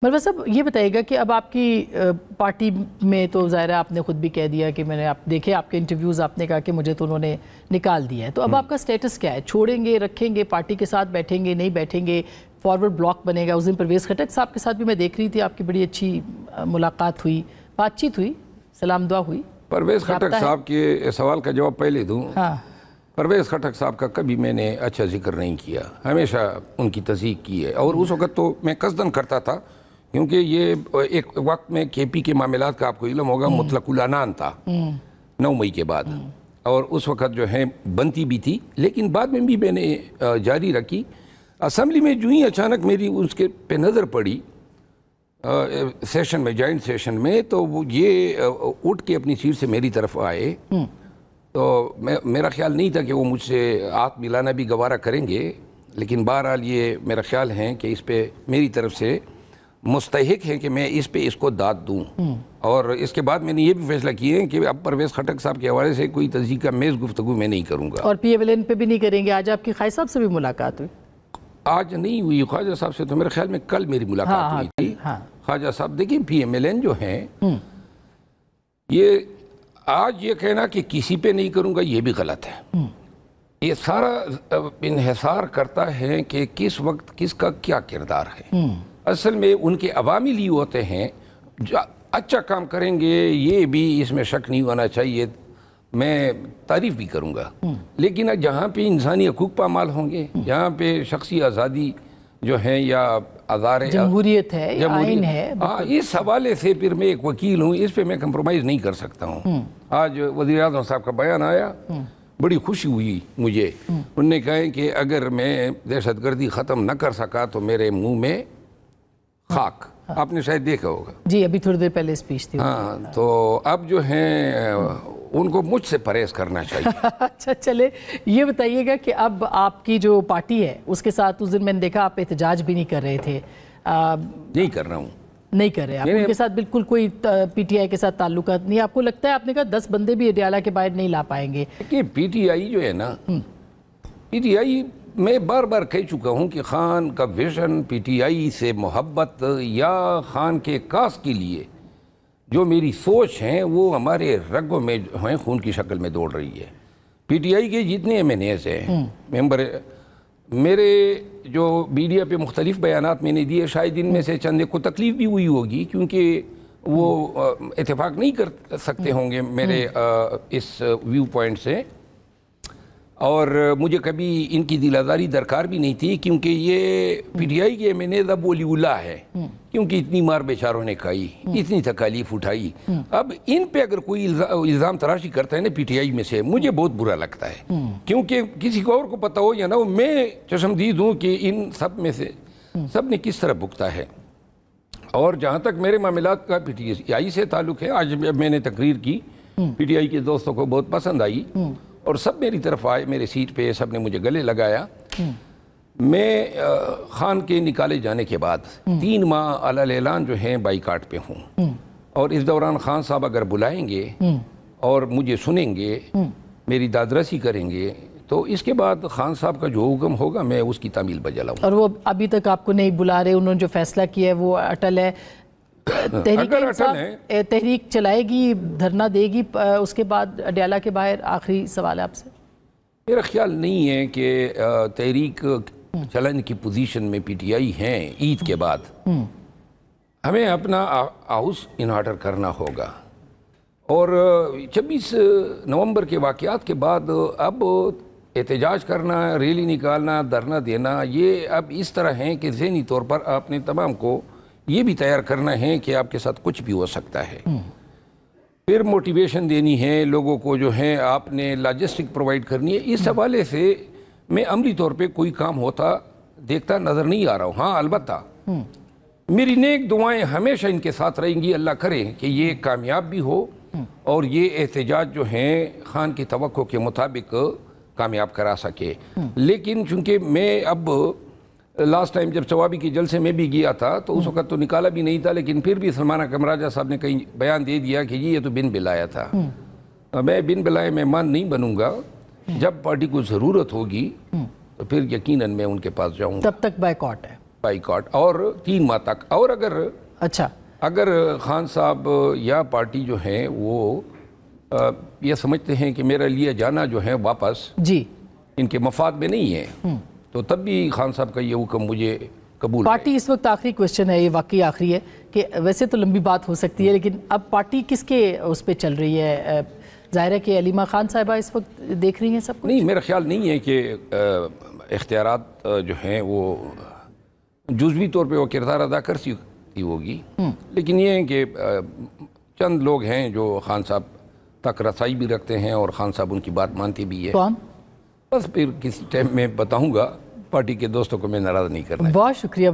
مروہ صاحب یہ بتائیے گا کہ اب آپ کی پارٹی میں تو ظاہر ہے آپ نے خود بھی کہہ دیا کہ میں نے آپ دیکھے آپ کے انٹرویوز آپ نے کہا کہ مجھے تو انہوں نے نکال دیا ہے، تو اب آپ کا سٹیٹس کیا ہے؟ چھوڑیں گے، رکھیں گے، پارٹی کے ساتھ بیٹھیں گے، نہیں بیٹھیں گے، فارورڈ بلاک بنے گا؟ اس دن پرویز خٹک صاحب کے ساتھ بھی میں دیکھ رہی تھی، آپ کی بڑی اچھی ملاقات ہوئی، بات چیت ہوئی، سلام دعا ہوئی۔ پرویز خٹک صاحب کے سوال کا جواب پہلے دوں۔ پرویز خٹک صاحب کا کبھی میں نے اچھا ذکر نہیں کیا، ہمیشہ ان کی تصدیق کی ہے، اور اس وقت تو میں قصداً کرتا تھا کیونکہ یہ ایک وقت میں کے پی کے معاملات کا آپ کو علم ہوگا مطلق العنان تھا 9 مئی کے بعد، اور اس وقت جو ہے بنتی بھی تھی، لیکن بعد میں بھی میں نے جاری رکھی۔ اسمبلی میں جو ہی اچانک میری اس کے پہ نظر پڑی سیشن میں، جوائنٹ سیشن میں، تو وہ یہ اٹھ کے اپنی سیٹ سے میری طرف آئے، تو میرا خیال نہیں تھا کہ وہ مجھ سے ہاتھ ملانا بھی گوارا کریں گے، لیکن بہرحال یہ میرا خیال ہے کہ اس پہ میری طرف سے مستحق ہے کہ میں اس پہ اس کو داد دوں، اور اس کے بعد میں نے یہ بھی فیصلہ کیا ہے کہ اب پرویز خٹک صاحب کے حوالے سے کوئی تصدیق کا میز گفتگو میں نہیں کروں گا۔ اور پی ایل این پہ بھی نہیں کریں گے؟ آج آپ کی خواجہ صاحب سے بھی ملاقات ہوئی؟ آج نہیں ہوئی خواجہ صاحب سے، تو میرے خیال میں کل میری ملاقات ہوئی تھی۔ خواجہ صاحب دیکھیں پی ایم ایل این جو ہیں، یہ آج یہ کہنا کہ کسی پہ نہیں کروں گا یہ بھی غلط ہے۔ یہ سارا انحصار کرتا ہے کہ کس وقت کس کا کیا کردار ہے۔ اصل میں ان کے عوامی لیے ہوتے ہیں، جو اچھا کام کریں گے یہ بھی اس میں شک نہیں ہونا چاہیے، میں تعریف بھی کروں گا، لیکن جہاں پہ انسانی حقوق پامال ہوں گے، جہاں پہ شخصی آزادی جو ہے یا آزار جمہوریت ہے، آئین ہے، اس حوالے سے پھر میں ایک وکیل ہوں، اس پہ میں کمپرومائز نہیں کر سکتا ہوں۔ آج وزیر اعظم صاحب کا بیان آیا، بڑی خوشی ہوئی مجھے، انہوں نے کہا کہ اگر میں دہشت گردی ختم نہ کر سکا تو میرے منہ میں خاک، آپ نے شاید دیکھا ہوگا۔ جی ابھی تھوڑی دیر پہلے اسپیچ تھی۔ ہاں، تو اب جو ہیں ان کو مجھ سے پرہیز کرنا چاہیے۔ اچھا چلے یہ بتائیے گا کہ اب آپ کی جو پارٹی ہے اس کے ساتھ اس دن میں نے دیکھا آپ احتجاج بھی نہیں کر رہے تھے۔ نہیں کر رہا ہوں، نہیں کر رہے آپ ان کے ساتھ بالکل کوئی پی ٹی آئی کے ساتھ تعلقات نہیں؟ آپ کو لگتا ہے آپ نے کہا 10 بندے بھی اڈیالہ کے باہر نہیں لا پائیں گے؟ کہ پی ٹی آئی جو ہے نا، پی ٹی آئی میں بار بار کہہ چکا ہوں کہ خان کا ویژن پی ٹی آئی سے محبت یا خان کے کاس کے لیے جو میری سوچ ہے وہ ہمارے رگوں میں ہیں، خون کی شکل میں دوڑ رہی ہے۔ پی ٹی آئی کے جتنے ایم این ایز ہیں ممبر، میرے جو میڈیا پہ مختلف بیانات میں نے دیے، شاید ان میں سے چند کو تکلیف بھی ہوئی ہوگی کیونکہ وہ اتفاق نہیں کر سکتے ہوں گے میرے اس ویو پوائنٹ سے، اور مجھے کبھی ان کی دل آزاری درکار بھی نہیں تھی کیونکہ یہ پی ٹی آئی کے ایم این ایز اب ولی اللہ ہے، کیونکہ اتنی مار بیچاروں نے کھائی، اتنی تکالیف اٹھائی۔ اب ان پہ اگر کوئی الزام تراشی کرتا ہے نا پی ٹی آئی میں سے، مجھے بہت برا لگتا ہے، کیونکہ کسی کو اور کو پتہ ہو یا نہ ہو، میں چشمدید ہوں کہ ان سب میں سے سب نے کس طرح بھگتا ہے۔ اور جہاں تک میرے معاملات کا پی ٹی آئی سے تعلق ہے، آج میں نے تقریر کی، پی ٹی آئی کے دوستوں کو بہت پسند آئی اور سب میری طرف آئے، میرے سیٹ پہ سب نے مجھے گلے لگایا۔ میں خان کے نکالے جانے کے بعد 3 ماہ علی اعلان جو ہیں بائیکاٹ پہ ہوں، اور اس دوران خان صاحب اگر بلائیں گے اور مجھے سنیں گے، میری دادرسی کریں گے، تو اس کے بعد خان صاحب کا جو حکم ہوگا میں اس کی تعمیل بجا لاؤں۔ اور وہ ابھی تک آپ کو نہیں بلا رہے، انہوں نے جو فیصلہ کیا ہے وہ اٹل ہے؟ تحریک چلائے گی، دھرنا دے گی اس کے بعد اڈیالہ کے باہر؟ آخری سوال ہے آپ سے۔ میرا خیال نہیں ہے کہ تحریک چلانے کی پوزیشن میں پی ٹی آئی ہیں عید کے بعد۔ ہمیں اپنا ہاؤس ان آرڈر کرنا ہوگا، اور 26 نومبر کے واقعات کے بعد اب احتجاج کرنا، ریلی نکالنا، دھرنا دینا، یہ اب اس طرح ہیں کہ ذہنی طور پر آپ نے تمام کو یہ بھی تیار کرنا ہے کہ آپ کے ساتھ کچھ بھی ہو سکتا ہے۔ پھر موٹیویشن دینی ہے لوگوں کو، جو ہے آپ نے لاجسٹک پرووائڈ کرنی ہے۔ اس حوالے سے میں عملی طور پہ کوئی کام ہوتا دیکھتا نظر نہیں آ رہا ہوں۔ ہاں البتہ میری نیک دعائیں ہمیشہ ان کے ساتھ رہیں گی، اللہ کرے کہ یہ کامیاب بھی ہو اور یہ احتجاج جو ہیں خان کی توقع کے مطابق کامیاب کرا سکے۔ لیکن چونکہ میں اب لاسٹ ٹائم جب ثوابی کے جلسے میں بھی گیا تھا تو اس وقت تو نکالا بھی نہیں تھا، لیکن پھر بھی سلمان اکرم راجہ صاحب نے کہیں بیان دے دیا کہ یہ تو بن بلایا تھا۔ میں بن بلائے مہمان نہیں بنوں گا، جب پارٹی کو ضرورت ہوگی تو پھر یقیناً میں ان کے پاس جاؤں گا۔ تب تک بائیکاٹ ہے؟ بائیکاٹ، اور 3 ماہ تک. اور اچھا، اگر خان صاحب یا پارٹی جو ہیں وہ یہ سمجھتے ہیں کہ میرا لیا جانا جو ہے واپس جی ان کے مفاد میں نہیں ہے، تو تب بھی خان صاحب کا یہ حکم مجھے قبول ہے. پارٹی اس وقت آخری کوشچن ہے، یہ واقعی آخری ہے کہ ویسے تو لمبی بات ہو سکتی ہے لیکن اب پارٹی کس کے اس پہ چل رہی ہے؟ ظاہر ہے کہ علیمہ خان صاحبہ اس وقت دیکھ رہی ہیں سب کچھ؟ نہیں، میرا خیال نہیں ہے کہ اختیارات جو ہیں وہ جزوی طور پہ وہ کردار ادا کر سکتی ہوگی، لیکن یہ ہے کہ چند لوگ ہیں جو خان صاحب تک رسائی بھی رکھتے ہیں اور خان صاحب ان کی بات مانتے بھی ہے. کون؟ بس پھر کسی ٹائم میں بتاؤں گا، پارٹی کے دوستوں کو میں ناراض نہیں کرنا. بہت شکریہ.